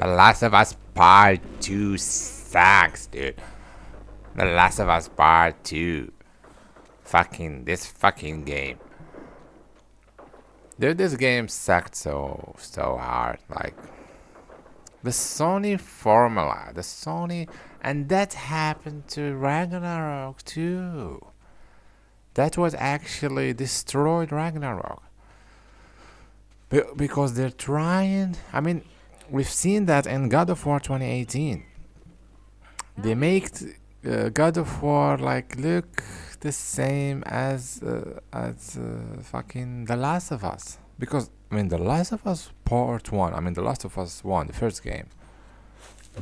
The Last of Us Part 2 sucks, dude. The Last of Us Part 2. This fucking game. Dude, this game sucked so hard. Like, the Sony formula. The Sony. And that happened to Ragnarok too. That was actually destroyed Ragnarok. Because they're trying. I mean, we've seen that in God of War 2018. They make God of War like look the same as fucking The Last of Us. Because I mean, The Last of Us Part One. I mean, The Last of Us One, the first game.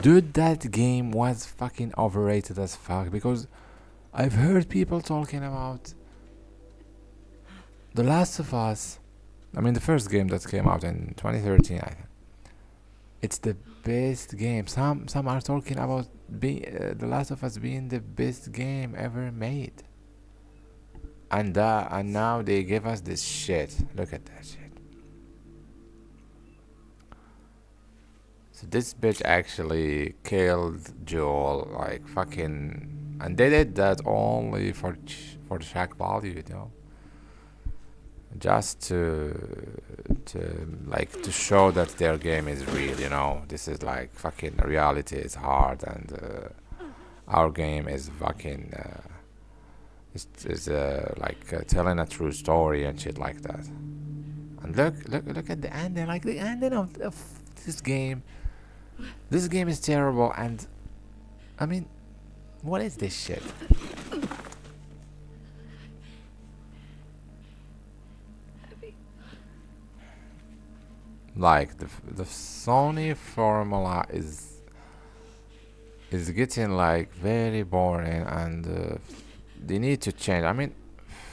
Dude, that game was fucking overrated as fuck. Because I've heard people talking about The Last of Us. I mean, the first game that came out in 2013. I think it's the best game. Some are talking about The Last of Us being the best game ever made. And now they give us this shit. Look at that shit. So this bitch actually killed Joel, like fucking, and they did that only for the shock value, just to show that their game is real. This is like fucking reality is hard, and our game is fucking is like telling a true story and shit like that. And look at the ending, like the ending of this game. This game is terrible, and I mean, what is this shit? Like the Sony formula is getting like very boring, and they need to change. I mean,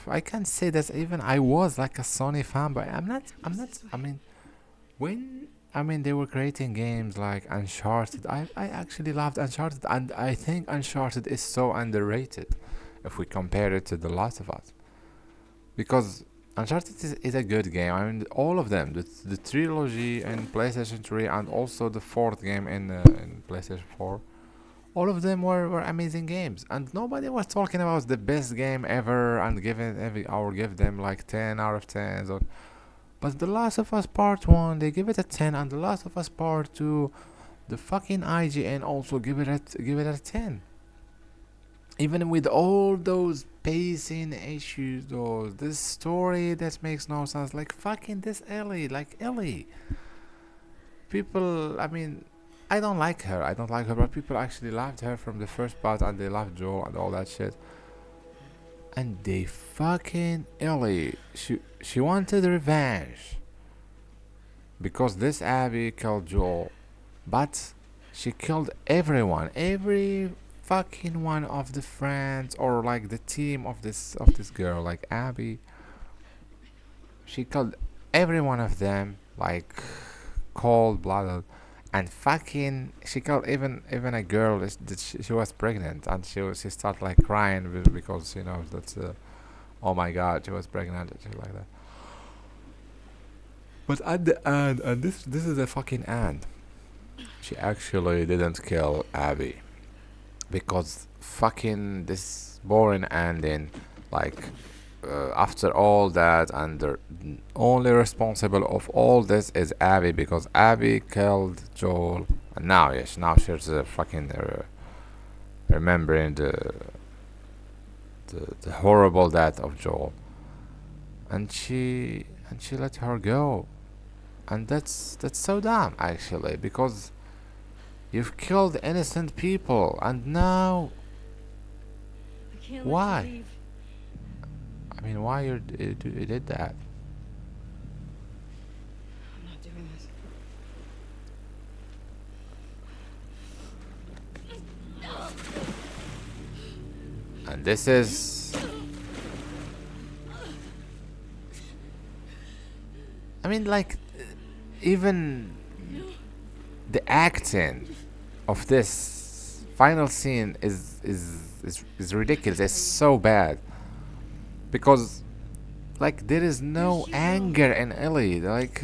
I can say that even I was like a Sony fan, but I'm not. I mean, when they were creating games like Uncharted. I actually loved Uncharted, and I think Uncharted is so underrated if we compare it to The Last of Us, because Uncharted is a good game. I mean, all of them, the trilogy in PlayStation 3 and also the fourth game in PlayStation 4, all of them were amazing games, and nobody was talking about the best game ever and giving every hour give them like 10 out of 10. But The Last of Us Part 1, they give it a 10, and The Last of Us Part 2, the fucking IGN also give it a 10. Even with all those pacing issues, though, this story that makes no sense, like fucking this Ellie, like Ellie. People, I mean, I don't like her, but people actually loved her from the first part, and they loved Joel and all that shit. And they fucking Ellie, she wanted revenge because this Abby killed Joel, but she killed everyone, every fucking one of the friends or like the team of this girl, like Abby. She killed every one of them, like cold blooded, and fucking she killed even a girl that she was pregnant, and she started like crying because that's oh my god, she was pregnant and shit like that. But at the end, and this is the fucking end, she actually didn't kill Abby because fucking this boring ending, like after all that, and the only responsible of all this is Abby, because Abby killed Joel, and now yes, now she's fucking remembering the horrible death of Joel, and she let her go, and that's so dumb actually, because you've killed innocent people, and now I can't let you why? leave. I mean, why you did that? I'm not doing this. And this is, I mean, like, even the acting of this final scene is ridiculous. It's so bad because like there is no anger in Ellie. Like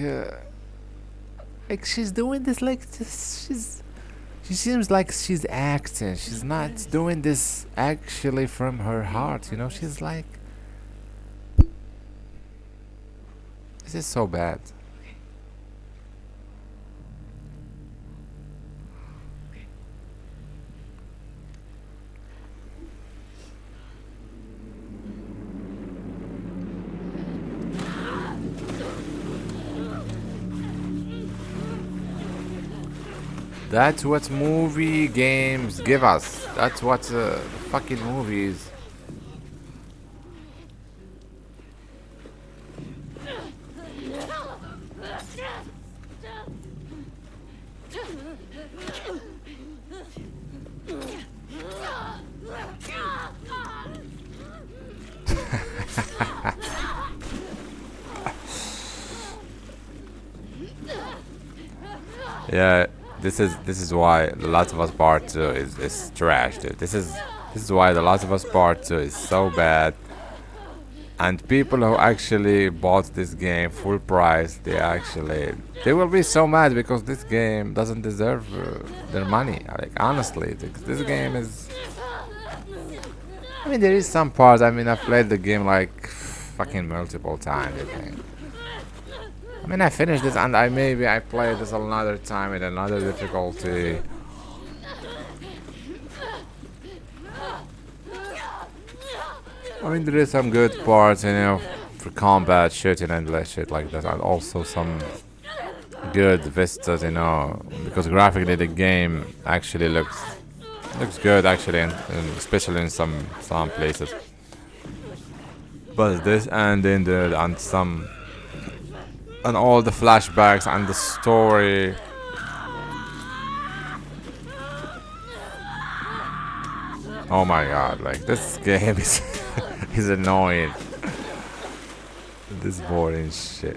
Like she's doing this like this, she seems like she's acting. She's not doing this actually from her heart, you know? She's like, this is so bad. That's what movie games give us. That's what fucking movies. Yeah, this is why The Last of Us Part 2 is trash, dude. This is why The Last of Us Part 2 is so bad. And people who actually bought this game full price, they will be so mad because this game doesn't deserve their money. Like honestly, this game is. I mean, there is some parts. I mean, I've played the game like fucking multiple times. I think. I mean, I finished this and I played this another time with another difficulty. I mean, there is some good parts, for combat, shooting and shit like that, and also some good vistas, because graphically the game actually looks good, actually, especially in some places. But this and in the and some and all the flashbacks and the story. Oh my god, like this game is annoying. This boring shit.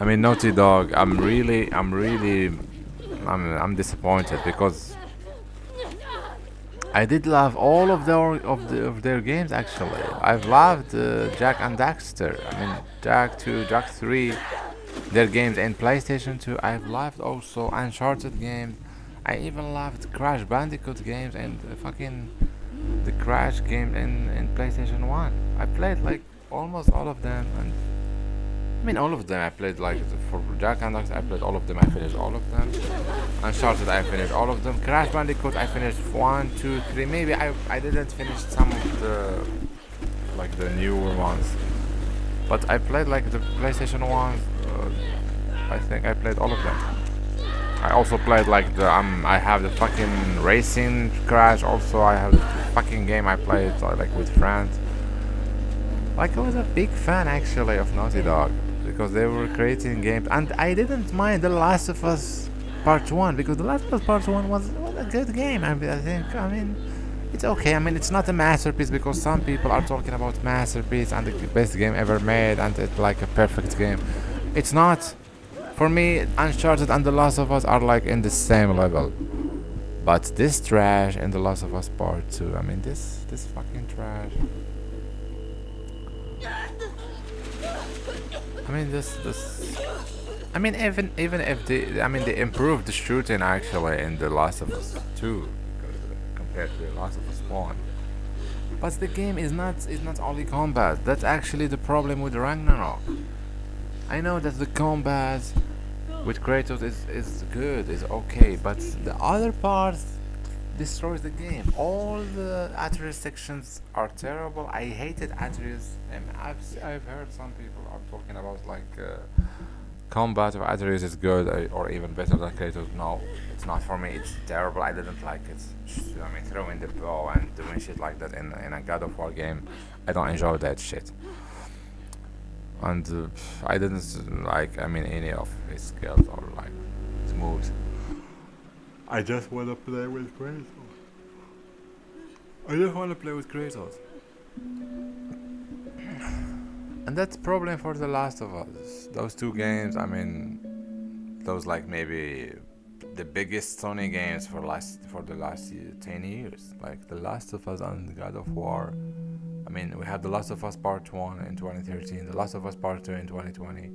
I mean, Naughty Dog. I'm disappointed because I did love all of their games. Actually, I've loved Jack and Daxter. I mean, Jack 2, Jack 3, their games in PlayStation 2. I've loved also Uncharted games. I even loved Crash Bandicoot games and fucking the Crash game in PlayStation 1. I played like almost all of them, and I mean all of them. I played like for Jack and Daxter. I played all of them. I finished all of them. Uncharted, I finished all of them. Crash Bandicoot, I finished one, two, three. Maybe I didn't finish some of the newer ones, but I played like the PlayStation ones. I think I played all of them. I also played like I have the fucking racing Crash. Also, I have the fucking game I played like with friends. Like I was a big fan actually of Naughty Dog because they were creating games, and I didn't mind The Last of Us Part 1 because The Last of Us Part 1 was a good game. I mean, it's okay. I mean, it's not a masterpiece because some people are talking about masterpiece and the best game ever made and it's like a perfect game. It's not. For me, Uncharted and The Last of Us are like in the same level. But this trash in The Last of Us Part 2, I mean, this fucking trash. I mean, this. I mean, even if they improved the shooting actually in The Last of Us 2 compared to The Last of Us 1. But the game is not only combat. That's actually the problem with Ragnarok. I know that the combat with Kratos is good, is okay, but the other parts destroys the game. All the Atreus sections are terrible. I hated Atreus. And I've heard some people are talking about like combat of Atreus is good or even better than Kratos. No, it's not for me. It's terrible. I didn't like it. I mean, throwing the bow and doing shit like that in a God of War game. I don't enjoy that shit. And I didn't like. I mean, any of his skills or like his moves. I just wanna play with Kratos. I just wanna play with Kratos. And that's problem for The Last of Us. Those two games, I mean, those like maybe the biggest Sony games for the last 10 years. Like The Last of Us and God of War. I mean, we had The Last of Us Part 1 in 2013, The Last of Us Part 2 in 2020,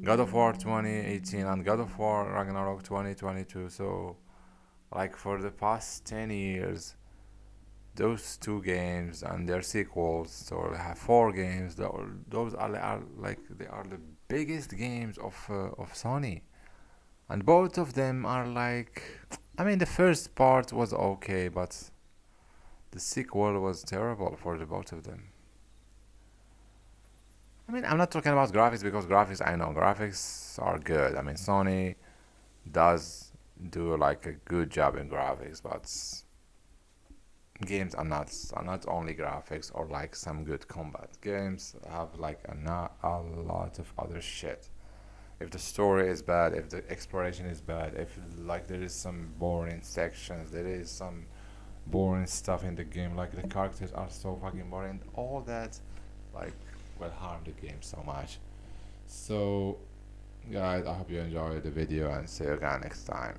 God of War 2018, and God of War Ragnarok 2022. So, like, for the past 10 years, those two games and their sequels, so we have four games, those are like, they are the biggest games of Sony. And both of them are like, I mean, the first part was okay, but the sequel was terrible for the both of them. I mean, I'm not talking about graphics because graphics, I know graphics are good. I mean, Sony does do like a good job in graphics, but games are not only graphics or like some good combat. Games have like a lot of other shit. If the story is bad, if the exploration is bad, if like there is some boring sections, there is some boring stuff in the game, like the characters are so fucking boring, all that like will harm the game so much. So guys, I hope you enjoyed the video and see you again next time.